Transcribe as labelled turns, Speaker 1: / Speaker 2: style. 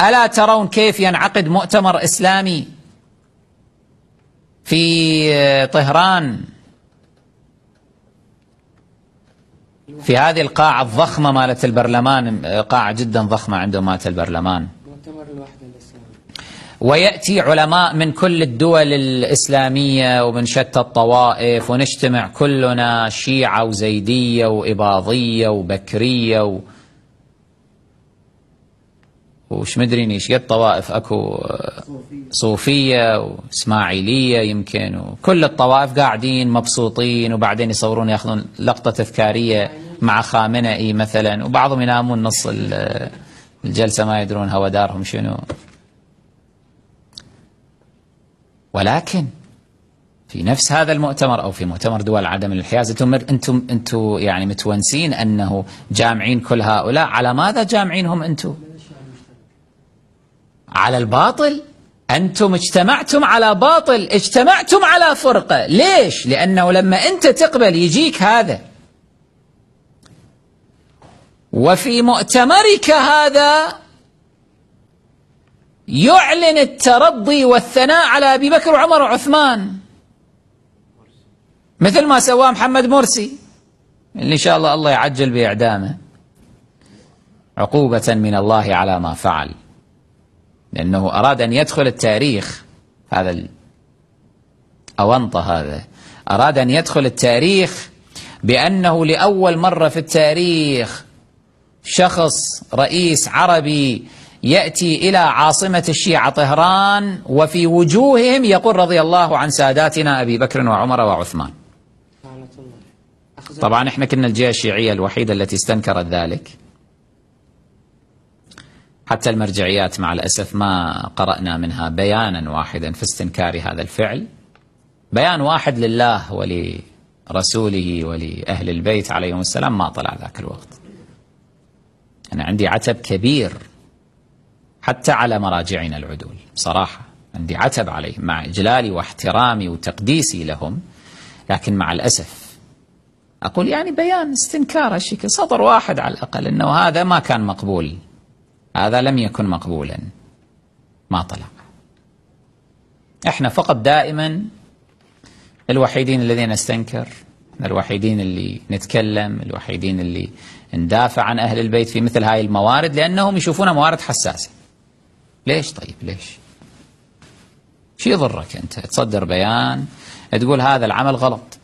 Speaker 1: ألا ترون كيف ينعقد مؤتمر إسلامي في طهران في هذه القاعة الضخمة مالت البرلمان، قاعة جدا ضخمة عندهم مالت البرلمان، ويأتي علماء من كل الدول الإسلامية ومن شتى الطوائف، ونجتمع كلنا شيعة وزيدية وإباضية وبكرية وش مدريني ايش قد طوائف، اكو صوفية واسماعيلية يمكن، وكل الطوائف قاعدين مبسوطين، وبعدين يصورون ياخذون لقطة تذكارية مع خامنئي مثلا، وبعضهم ينامون نص الجلسة ما يدرون هوا دارهم شنو. ولكن في نفس هذا المؤتمر أو في مؤتمر دول عدم الانحياز انتم يعني متونسين أنه جامعين كل هؤلاء. على ماذا جامعينهم انتم؟ على الباطل. أنتم اجتمعتم على باطل، اجتمعتم على فرقة. ليش؟ لأنه لما أنت تقبل يجيك هذا، وفي مؤتمرك هذا يعلن الترضي والثناء على أبي بكر وعمر وعثمان، مثل ما سواه محمد مرسي اللي إن شاء الله يعجل بإعدامه عقوبة من الله على ما فعل، لأنه أراد أن يدخل التاريخ. هذا الأونطة هذا أراد أن يدخل التاريخ بأنه لأول مرة في التاريخ شخص رئيس عربي يأتي إلى عاصمة الشيعة طهران وفي وجوههم يقول رضي الله عن ساداتنا أبي بكر وعمر وعثمان. طبعا احنا كنا الجهة الشيعية الوحيدة التي استنكرت ذلك، حتى المرجعيات مع الأسف ما قرأنا منها بيانا واحدا في استنكار هذا الفعل، بيان واحد لله ولرسوله ولأهل البيت عليهم السلام ما طلع ذاك الوقت. أنا عندي عتب كبير حتى على مراجعنا العدول، صراحة عندي عتب عليهم مع إجلالي واحترامي وتقديسي لهم، لكن مع الأسف أقول يعني بيان استنكار هالشكل، سطر واحد على الأقل، أنه هذا ما كان مقبول، هذا لم يكن مقبولا، ما طلع. احنا فقط دائما الوحيدين الذين نستنكر، الوحيدين اللي نتكلم، الوحيدين اللي ندافع عن أهل البيت في مثل هاي الموارد، لأنهم يشوفونها موارد حساسة. ليش طيب ليش؟ شو يضرك أنت تصدر بيان تقول هذا العمل غلط،